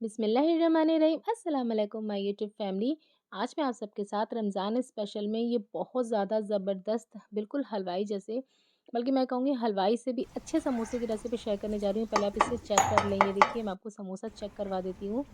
बिस्मिल्लाहिर्रहमानिर्रहीम अस्सलाम वालेकुम माय यूट्यूब फैमिली। आज मैं आप सबके साथ रमज़ान स्पेशल में ये बहुत ज़्यादा ज़बरदस्त बिल्कुल हलवाई जैसे, बल्कि मैं कहूँगी हलवाई से भी अच्छे समोसे की रेसिपी शेयर करने जा रही हूँ। पहले आप इसे चेक कर लें। ये देखिए, मैं आपको समोसा चेक करवा देती हूँ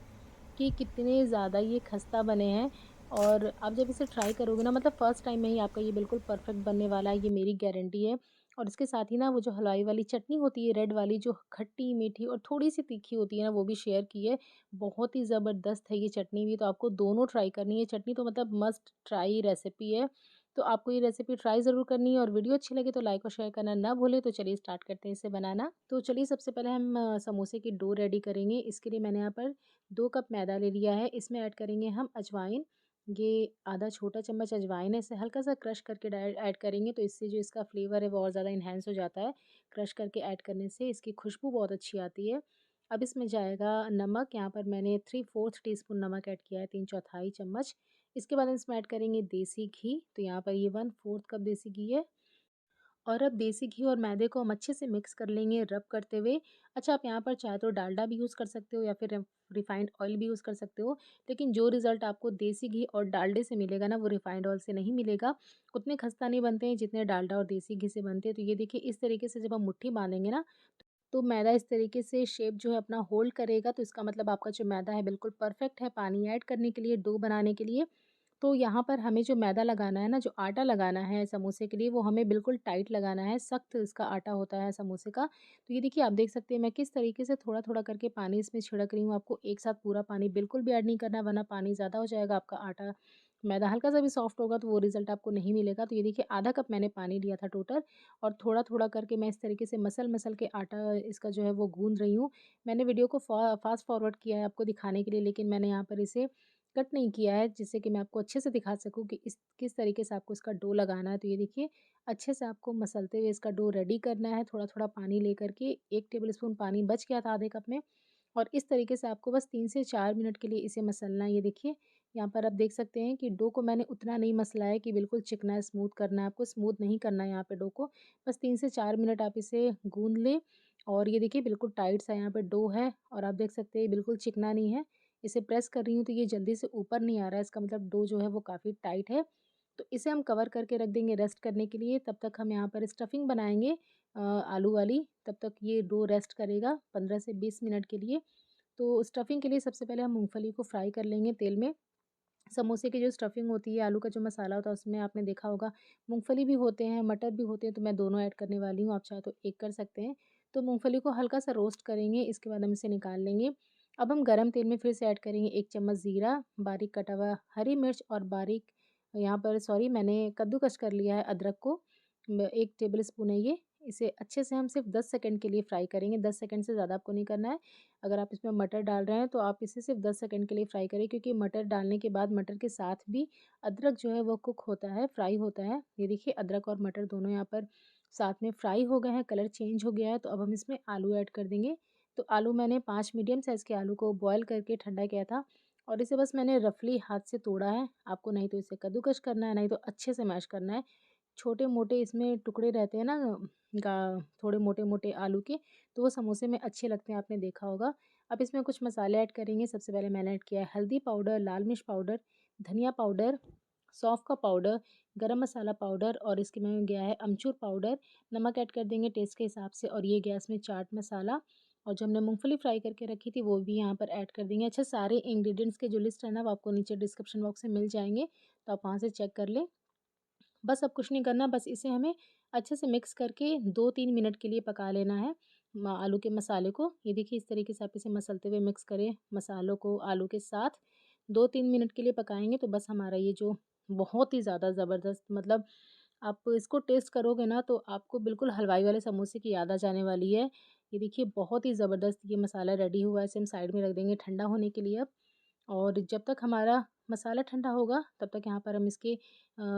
कि कितने ज़्यादा ये खस्ता बने हैं। और आप जब इसे ट्राई करोगे ना, मतलब फर्स्ट टाइम में ही आपका ये बिल्कुल परफेक्ट बनने वाला है, ये मेरी गारंटी है। और इसके साथ ही ना वो जो हलवाई वाली चटनी होती है रेड वाली, जो खट्टी मीठी और थोड़ी सी तीखी होती है ना, वो भी शेयर की है। बहुत ही ज़बरदस्त है ये चटनी भी। तो आपको दोनों ट्राई करनी है। चटनी तो मतलब मस्ट ट्राई रेसिपी है। तो आपको ये रेसिपी ट्राई ज़रूर करनी है। और वीडियो अच्छी लगे तो लाइक और शेयर करना ना भूलें। तो चलिए स्टार्ट करते हैं इसे बनाना। तो चलिए सबसे पहले हम समोसे की डो रेडी करेंगे। इसके लिए मैंने यहाँ पर 2 कप मैदा ले लिया है। इसमें ऐड करेंगे हम अजवाइन। ये आधा छोटा चम्मच अजवाइन है। इसे हल्का-सा क्रश करके ऐड करेंगे, तो इससे जो इसका फ्लेवर है वो और ज़्यादा एनहांस हो जाता है। क्रश करके ऐड करने से इसकी खुशबू बहुत अच्छी आती है। अब इसमें जाएगा नमक। यहाँ पर मैंने 3/4 टीस्पून नमक ऐड किया है, 3/4 चम्मच। इसके बाद इसमें ऐड करेंगे देसी घी। तो यहाँ पर ये 1/4 कप देसी घी है। और अब देसी घी और मैदे को हम अच्छे से मिक्स कर लेंगे रब करते हुए। अच्छा, आप यहाँ पर चाहे तो डालडा भी यूज़ कर सकते हो या फिर रिफाइंड ऑयल भी यूज़ कर सकते हो। लेकिन जो रिज़ल्ट आपको देसी घी और डालडे से मिलेगा ना, वो रिफाइंड ऑयल से नहीं मिलेगा। उतने खस्ता नहीं बनते हैं जितने डालडा और देसी घी से बनते हैं। तो ये देखिए, इस तरीके से जब हम मुट्ठी बाँधेंगे ना, तो मैदा इस तरीके से शेप जो है अपना होल्ड करेगा। तो इसका मतलब आपका जो मैदा है बिल्कुल परफेक्ट है पानी ऐड करने के लिए, डो बनाने के लिए। तो यहाँ पर हमें जो मैदा लगाना है ना, जो आटा लगाना है समोसे के लिए, वो हमें बिल्कुल टाइट लगाना है, सख्त इसका आटा होता है समोसे का। तो ये देखिए, आप देख सकते हैं मैं किस तरीके से थोड़ा-थोड़ा करके पानी इसमें छिड़क रही हूँ। आपको एक साथ पूरा पानी बिल्कुल भी ऐड नहीं करना है, वरना पानी ज़्यादा हो जाएगा, आपका आटा मैदा हल्का-सा भी सॉफ्ट होगा तो वो रिज़ल्ट आपको नहीं मिलेगा। तो ये देखिए, आधा कप मैंने पानी लिया था टोटल। और थोड़ा-थोड़ा करके मैं इस तरीके से मसल-मसल के आटा इसका जो है वो गूँध रही हूँ। मैंने वीडियो को फ़ास्ट फॉरवर्ड किया है आपको दिखाने के लिए, लेकिन मैंने यहाँ पर इसे कट नहीं किया है, जिससे कि मैं आपको अच्छे से दिखा सकूँ कि इस किस तरीके से आपको इसका डो लगाना है। तो ये देखिए, अच्छे से आपको मसलते हुए इसका डो रेडी करना है, थोड़ा-थोड़ा पानी लेकर के। 1 टेबलस्पून पानी बच गया था आधे कप में। और इस तरीके से आपको बस 3 से 4 मिनट के लिए इसे मसलना है। ये देखिए, यहाँ पर आप देख सकते हैं कि डो को मैंने उतना नहीं मसला है कि बिल्कुल चिकना स्मूथ करना है, आपको स्मूथ नहीं करना है यहाँ पे डो को। बस 3 से 4 मिनट आप इसे गूँध लें। और ये देखिए, बिल्कुल टाइट सा यहाँ पे डो है। और आप देख सकते हैं बिल्कुल चिकना नहीं है। इसे प्रेस कर रही हूँ तो ये जल्दी से ऊपर नहीं आ रहा है, इसका मतलब डो जो है वो काफ़ी टाइट है। तो इसे हम कवर करके रख देंगे रेस्ट करने के लिए। तब तक हम यहाँ पर स्टफिंग बनाएँगे आलू वाली। तब तक ये डो रेस्ट करेगा 15 से 20 मिनट के लिए। तो स्टफिंग के लिए सबसे पहले हम मूँगफली को फ्राई कर लेंगे तेल में। समोसे की जो स्टफिंग होती है, आलू का जो मसाला होता है, उसमें आपने देखा होगा मूँगफली भी होते हैं, मटर भी होते हैं, तो मैं दोनों ऐड करने वाली हूँ, आप चाहे तो एक कर सकते हैं। तो मूँगफली को हल्का-सा रोस्ट करेंगे, इसके बाद हम इसे निकाल लेंगे। अब हम गरम तेल में फिर से ऐड करेंगे 1 चम्मच ज़ीरा, बारीक कटा हुआ हरी मिर्च और बारीक यहाँ पर सॉरी मैंने कद्दूकस कर लिया है अदरक को। 1 टेबल स्पून है ये। इसे अच्छे से हम सिर्फ 10 सेकंड के लिए फ्राई करेंगे, 10 सेकंड से ज़्यादा आपको नहीं करना है। अगर आप इसमें मटर डाल रहे हैं तो आप इसे सिर्फ 10 सेकंड के लिए फ्राई करें, क्योंकि मटर डालने के बाद मटर के साथ भी अदरक जो है वो कुक होता है, फ्राई होता है। ये देखिए, अदरक और मटर दोनों यहाँ पर साथ में फ्राई हो गए हैं, कलर चेंज हो गया है। तो अब हम इसमें आलू ऐड कर देंगे। तो आलू मैंने 5 मीडियम साइज़ के आलू को बॉयल करके ठंडा किया था। और इसे बस मैंने रफली हाथ से तोड़ा है। आपको नहीं तो इसे कद्दूकस करना है, नहीं तो अच्छे से मैश करना है। छोटे-मोटे इसमें टुकड़े रहते हैं ना, गा थोड़े मोटे-मोटे आलू के, तो वो समोसे में अच्छे लगते हैं, आपने देखा होगा। अब इसमें कुछ मसाले ऐड करेंगे। सबसे पहले मैंने ऐड किया है हल्दी पाउडर, लाल मिर्च पाउडर, धनिया पाउडर, सौंफ का पाउडर, गरम मसाला पाउडर और इसके में गया है अमचूर पाउडर। नमक ऐड कर देंगे टेस्ट के हिसाब से। और ये गया इसमें चाट मसाला। और जो हमने मूँगफली फ्राई करके रखी थी वो भी यहाँ पर ऐड कर देंगे। अच्छा, सारे इंग्रीडिएंट्स के जो लिस्ट है ना, वो आपको नीचे डिस्क्रिप्शन बॉक्स में मिल जाएँगे, तो आप वहाँ से चेक कर लें। बस अब कुछ नहीं करना, बस इसे हमें अच्छे से मिक्स करके 2-3 मिनट के लिए पका लेना है आलू के मसाले को। ये देखिए, इस तरीके से आप इसे मसलते हुए मिक्स करें मसालों को आलू के साथ। 2-3 मिनट के लिए पकाएंगे तो बस हमारा ये जो बहुत ही ज़्यादा ज़बरदस्त, मतलब आप इसको टेस्ट करोगे ना तो आपको बिल्कुल हलवाई वाले समोसे की याद आ जाने वाली है। ये देखिए, बहुत ही ज़बरदस्त ये मसाला रेडी हुआ है। इसे हम साइड में रख देंगे ठंडा होने के लिए अब। और जब तक हमारा मसाला ठंडा होगा तब तक यहाँ पर हम इसके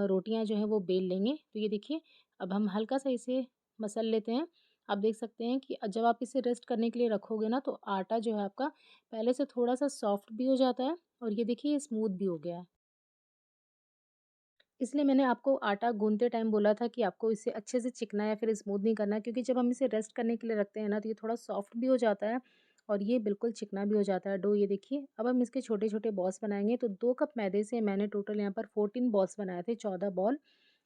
रोटियाँ जो हैं वो बेल लेंगे। तो ये देखिए, अब हम हल्का सा इसे मसल लेते हैं। आप देख सकते हैं कि जब आप इसे रेस्ट करने के लिए रखोगे ना, तो आटा जो है आपका पहले से थोड़ा-सा सॉफ्ट भी हो जाता है। और ये देखिए, ये स्मूथ भी हो गया है। इसलिए मैंने आपको आटा गूँथते टाइम बोला था कि आपको इसे अच्छे से चिकना या फिर स्मूथ नहीं करना है, क्योंकि जब हम इसे रेस्ट करने के लिए रखते हैं ना, तो ये थोड़ा सॉफ्ट भी हो जाता है और ये बिल्कुल चिकना भी हो जाता है डो। ये देखिए, अब हम इसके छोटे-छोटे बॉल्स बनाएँगे। तो 2 कप मैदे से मैंने टोटल यहाँ पर 14 बॉल्स बनाए थे, 14 बॉल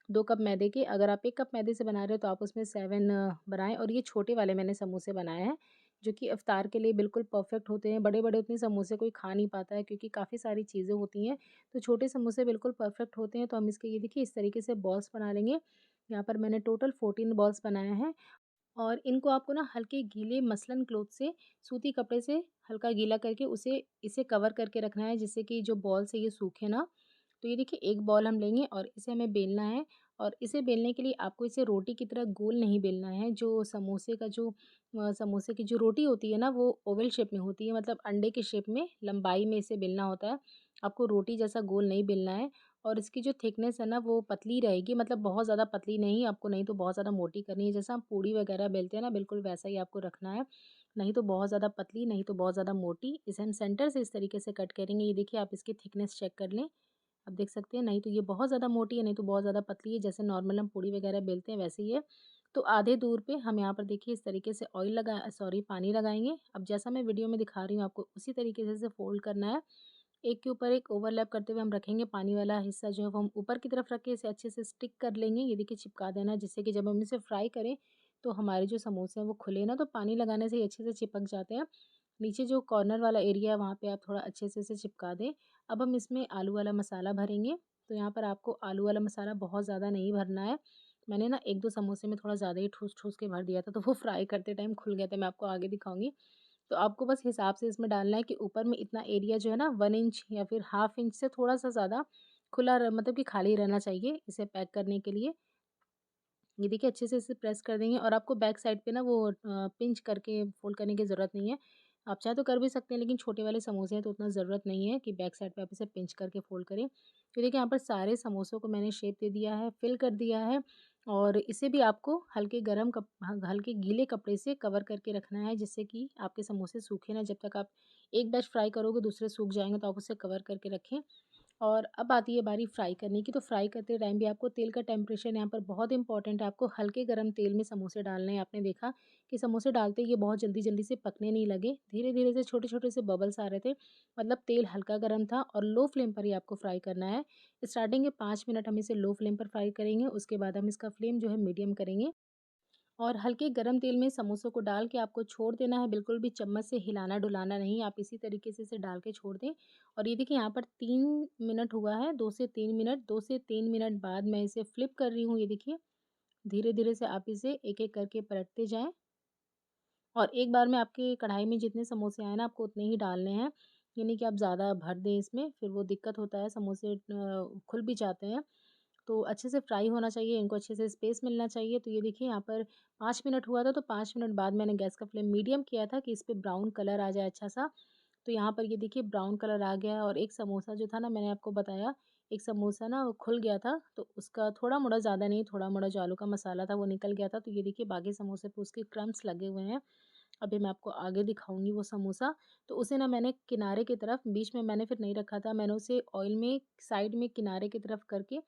2 कप मैदे के। अगर आप 1 कप मैदे से बना रहे हो तो आप उसमें 7 बनाएँ, और ये छोटे वाले मैंने समोसे बनाए हैं, जो कि इफ्तार के लिए बिल्कुल परफेक्ट होते हैं। बड़े-बड़े उतने समोसे कोई खा नहीं पाता है, क्योंकि काफ़ी सारी चीज़ें होती हैं, तो छोटे समोसे बिल्कुल परफेक्ट होते हैं। तो हम इसके ये देखिए इस तरीके से बॉल्स बना लेंगे। यहाँ पर मैंने टोटल 14 बॉल्स बनाए हैं, और इनको आपको ना हल्के गीले मसलन क्लॉथ से, सूती कपड़े से हल्का गीला करके उसे इसे कवर करके रखना है, जिससे कि जो बॉल्स है ये सूखे ना। तो ये देखिए एक बॉल हम लेंगे और इसे हमें बेलना है, और इसे बेलने के लिए आपको इसे रोटी की तरह गोल नहीं बेलना है। जो समोसे का जो समोसे की जो रोटी होती है ना, वो ओवल शेप में होती है, मतलब अंडे के शेप में लंबाई में इसे बेलना होता है। आपको रोटी जैसा गोल नहीं बेलना है, और इसकी जो थिकनेस है ना वो पतली रहेगी, मतलब बहुत ज़्यादा पतली नहीं, आपको नहीं तो बहुत ज़्यादा मोटी करनी है। जैसा हम पूड़ी वगैरह बेलते हैं ना, बिल्कुल वैसा ही आपको रखना है। नहीं तो बहुत ज़्यादा पतली, नहीं तो बहुत ज़्यादा मोटी। इसे हम सेंटर से इस तरीके से कट करेंगे। ये देखिए, आप इसकी थिकनेस चेक कर लें। आप देख सकते हैं, नहीं तो ये बहुत ज़्यादा मोटी है, नहीं तो बहुत ज़्यादा पतली है। जैसे नॉर्मल हम पूड़ी वगैरह बेलते हैं वैसे ही है। तो आधे दूर पे हम यहाँ पर देखिए इस तरीके से पानी लगाएँगे। अब जैसा मैं वीडियो में दिखा रही हूँ आपको, उसी तरीके से इसे फ़ोल्ड करना है। एक के ऊपर एक ओवरलैप करते हुए हम रखेंगे। पानी वाला हिस्सा जो है वो हम ऊपर की तरफ रख के इसे अच्छे से स्टिक कर लेंगे। ये देखिए चिपका देना है, जिससे कि जब हम इसे फ्राई करें तो हमारे जो समोसे हैं वो खुले ना, तो पानी लगाने से ही अच्छे से चिपक जाते हैं। नीचे जो कॉर्नर वाला एरिया है वहाँ पे आप थोड़ा अच्छे से इसे चिपका दें। अब हम इसमें आलू वाला मसाला भरेंगे। तो यहाँ पर आपको आलू वाला मसाला बहुत ज़्यादा नहीं भरना है। मैंने ना 1-2 समोसे में थोड़ा ज़्यादा ही ठूस-ठूस के भर दिया था, तो वो फ्राई करते टाइम खुल गया था, मैं आपको आगे दिखाऊँगी। तो आपको बस हिसाब से इसमें डालना है कि ऊपर में इतना एरिया जो है ना 1 इंच या फिर हाफ इंच से थोड़ा-सा ज़्यादा खुला मतलब कि खाली रहना चाहिए इसे पैक करने के लिए। ये देखिए अच्छे से इसे प्रेस कर देंगे, और आपको बैक साइड पे ना वो पिंच करके फ़ोल्ड करने की ज़रूरत नहीं है। आप चाहे तो कर भी सकते हैं, लेकिन छोटे वाले समोसे हैं तो उतना ज़रूरत नहीं है कि बैक साइड पे आप इसे पिंच करके फ़ोल्ड करें। तो देखिए यहाँ पर सारे समोसों को मैंने शेप दे दिया है, फिल कर दिया है, और इसे भी आपको हल्के गीले कपड़े से कवर करके रखना है, जिससे कि आपके समोसे सूखे ना। जब तक आप एक बैच फ्राई करोगे दूसरे सूख जाएँगे, तो आप उसे कवर करके रखें। और अब आती है बारी फ्राई करने की। तो फ्राई करते टाइम भी आपको तेल का टेम्परेचर यहाँ पर बहुत इंपॉर्टेंट है। आपको हल्के गरम तेल में समोसे डालने हैं। आपने देखा कि समोसे डालते ही ये बहुत जल्दी-जल्दी से पकने नहीं लगे। धीरे-धीरे से छोटे-छोटे से बबल्स आ रहे थे। मतलब तेल हल्का गरम था, और लो फ्लेम पर ही आपको फ्राई करना है। स्टार्टिंग के 5 मिनट हम इसे लो फ्लेम पर फ्राई करेंगे, उसके बाद हम इसका फ्लेम जो है मीडियम करेंगे। और हल्के गरम तेल में समोसों को डाल के आपको छोड़ देना है, बिल्कुल भी चम्मच से हिलाना-डुलाना नहीं, आप इसी तरीके से इसे डाल के छोड़ दें। और ये देखिए यहाँ पर 3 मिनट हुआ है, 2 से 3 मिनट, 2 से 3 मिनट बाद मैं इसे फ्लिप कर रही हूँ। ये देखिए, धीरे-धीरे से आप इसे एक-एक करके पलटते जाएँ, और एक बार में आपकी कढ़ाई में जितने समोसे आए ना, आपको उतने ही डालने हैं। ये नहीं कि आप ज़्यादा भर दें इसमें, फिर वो दिक्कत होता है, समोसे खुल भी जाते हैं। तो अच्छे से फ्राई होना चाहिए, इनको अच्छे से स्पेस मिलना चाहिए। तो ये देखिए यहाँ पर 5 मिनट हुआ था, तो 5 मिनट बाद मैंने गैस का फ्लेम मीडियम किया था कि इस पे ब्राउन कलर आ जाए अच्छा-सा। तो यहाँ पर ये देखिए ब्राउन कलर आ गया है, और एक समोसा जो था ना, मैंने आपको बताया, एक समोसा ना वो खुल गया था, तो उसका थोड़ा-मोड़ा, ज़्यादा नहीं, थोड़ा-मोड़ा जो आलू का मसाला था वो निकल गया था। तो ये देखिए बाकी समोसे पे उसके क्रम्ब्स लगे हुए हैं। अभी मैं आपको आगे दिखाऊँगी वो समोसा। तो उसे ना मैंने किनारे की तरफ, बीच में मैंने फिर नहीं रखा था, मैंने उसे ऑयल में साइड में किनारे की तरफ करके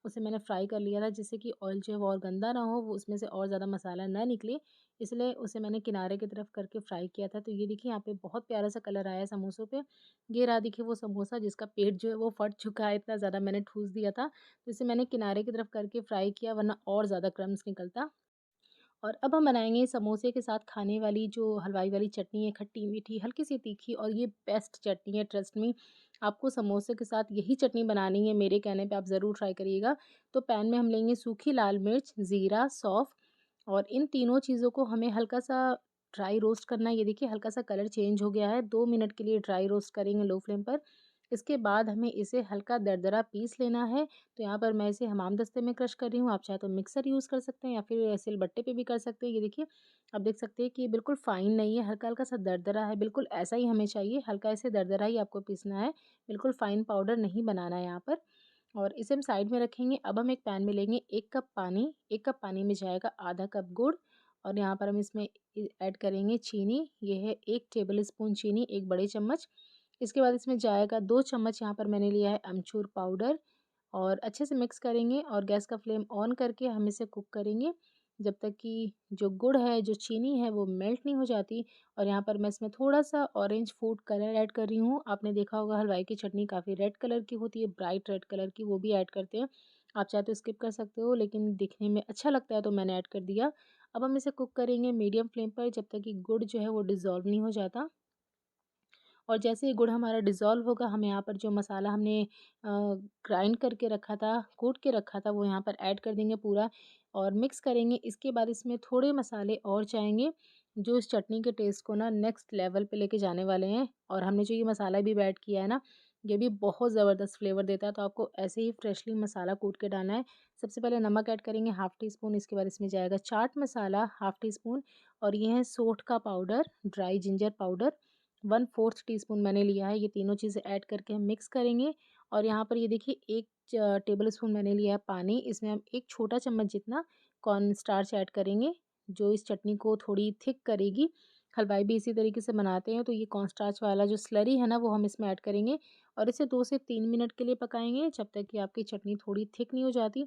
उसे मैंने फ्राई कर लिया था, जिससे कि ऑयल जो है वो और गंदा ना हो, वो उसमें से और ज़्यादा मसाला ना निकले, इसलिए उसे मैंने किनारे की तरफ करके फ्राई किया था। तो ये देखिए यहाँ पे बहुत प्यारा सा कलर आया है समोसों पे। ये रहा देखिए वो समोसा जिसका पेट जो है वो फट चुका है, इतना ज़्यादा मैंने ठूस दिया था। तो इसे मैंने किनारे की तरफ करके फ्राई किया, वरना और ज़्यादा क्रम्स निकलता। और अब हम बनाएँगे समोसे के साथ खाने वाली जो हलवाई वाली चटनी है, खट्टी-मीठी, हल्की-सी तीखी, और ये बेस्ट चटनी है, ट्रस्ट मी। आपको समोसे के साथ यही चटनी बनानी है, मेरे कहने पे आप ज़रूर ट्राई करिएगा। तो पैन में हम लेंगे सूखी लाल मिर्च, ज़ीरा, सौंफ, और इन तीनों चीज़ों को हमें हल्का-सा ड्राई रोस्ट करना है। ये देखिए हल्का-सा कलर चेंज हो गया है, 2 मिनट के लिए ड्राई रोस्ट करेंगे लो फ्लेम पर। इसके बाद हमें इसे हल्का दरदरा पीस लेना है। तो यहाँ पर मैं इसे हमाम-दस्ते में क्रश कर रही हूँ, आप चाहे तो मिक्सर यूज़ कर सकते हैं या फिर सिलबट्टे पे भी कर सकते हैं। ये देखिए, आप देख सकते हैं कि ये बिल्कुल फ़ाइन नहीं है, हल्का-हल्का सा दरदरा है, बिल्कुल ऐसा ही हमें चाहिए, हल्का ऐसे दरदरा ही आपको पीसना है, बिल्कुल फ़ाइन पाउडर नहीं बनाना है यहाँ पर। और इसे हम साइड में रखेंगे। अब हम एक पैन में लेंगे 1 कप पानी, 1 कप पानी में जाएगा आधा कप गुड़, और यहाँ पर हम इसमें ऐड करेंगे चीनी, ये है 1 टेबल स्पून चीनी, 1 बड़े चम्मच। इसके बाद इसमें जाएगा 2 चम्मच, यहाँ पर मैंने लिया है अमचूर पाउडर, और अच्छे से मिक्स करेंगे, और गैस का फ्लेम ऑन करके हम इसे कुक करेंगे। जब तक कि जो गुड़ है, जो चीनी है वो मेल्ट नहीं हो जाती। और यहाँ पर मैं इसमें थोड़ा-सा ऑरेंज फूड कलर ऐड कर रही हूँ। आपने देखा होगा हलवाई की चटनी काफ़ी रेड कलर की होती है, ब्राइट रेड कलर की, वो भी ऐड करते हैं। आप चाहे तो स्किप कर सकते हो, लेकिन दिखने में अच्छा लगता है तो मैंने ऐड कर दिया। अब हम इसे कुक करेंगे मीडियम फ्लेम पर जब तक कि गुड़ जो है वो डिज़ोल्व नहीं हो जाता। और जैसे ही गुड़ हमारा डिज़ोल्व होगा, हम यहाँ पर जो मसाला हमने ग्राइंड करके रखा था, कूट के रखा था, वो यहाँ पर ऐड कर देंगे पूरा और मिक्स करेंगे। इसके बाद इसमें थोड़े मसाले और जाएँगे, जो इस चटनी के टेस्ट को ना नेक्स्ट लेवल पे लेके जाने वाले हैं। और हमने जो ये मसाला भी ऐड किया है ना, ये भी बहुत ज़बरदस्त फ्लेवर देता है, तो आपको ऐसे ही फ्रेशली मसाला कूट के डालना है। सबसे पहले नमक ऐड करेंगे हाफ़ टी स्पून, इसके बाद इसमें जाएगा chaat masala half tea spoon और ये है सोंठ का powder, dry ginger powder 1/4 teaspoon मैंने लिया है। ये तीनों चीज़ें ऐड करके हम मिक्स करेंगे। और यहाँ पर ये देखिए 1 टेबल स्पून मैंने लिया है पानी, इसमें हम 1 छोटा चम्मच जितना कॉर्न स्टार्च ऐड करेंगे, जो इस चटनी को थोड़ी थिक करेगी। हलवाई भी इसी तरीके से बनाते हैं, तो ये कॉर्न स्टार्च वाला जो स्लरी है ना, वो हम इसमें ऐड करेंगे और इसे 2 से 3 मिनट के लिए पकाएँगे, जब तक कि आपकी चटनी थोड़ी थिक नहीं हो जाती।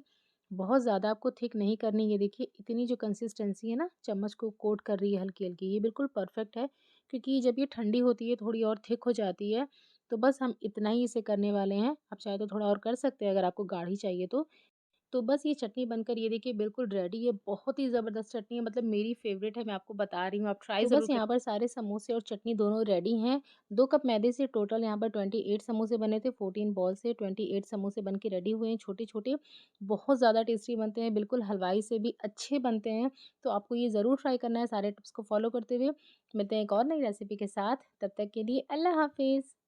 बहुत ज़्यादा आपको थिक नहीं करनी, ये देखिए इतनी जो कंसिस्टेंसी है ना, चम्मच को कोट कर रही है हल्की-हल्की, ये बिल्कुल परफेक्ट है। क्योंकि जब ये ठंडी होती है थोड़ी और थिक हो जाती है, तो बस हम इतना ही इसे करने वाले हैं। आप चाहे तो थोड़ा और कर सकते हैं अगर आपको गाढ़ी चाहिए तो। तो बस ये चटनी बनकर ये देखिए बिल्कुल रेडी है, बहुत ही ज़बरदस्त चटनी है, मतलब मेरी फ़ेवरेट है, मैं आपको बता रही हूँ, आप ट्राई तो ज़रूर बस करें। यहाँ पर सारे समोसे और चटनी दोनों रेडी हैं। 2 कप मैदे से टोटल यहाँ पर 28 समोसे बने थे, 14 बॉल से 28 समोसे बन के रेडी हुए हैं छोटे-छोटे। बहुत ज़्यादा टेस्टी बनते हैं, बिल्कुल हलवाई से भी अच्छे बनते हैं। तो आपको ये ज़रूर ट्राई करना है सारे टिप्स को फ़ॉलो करते हुए। मिलते हैं एक और नई रेसिपी के साथ, तब तक के लिए अल्लाह हाफ़िज़।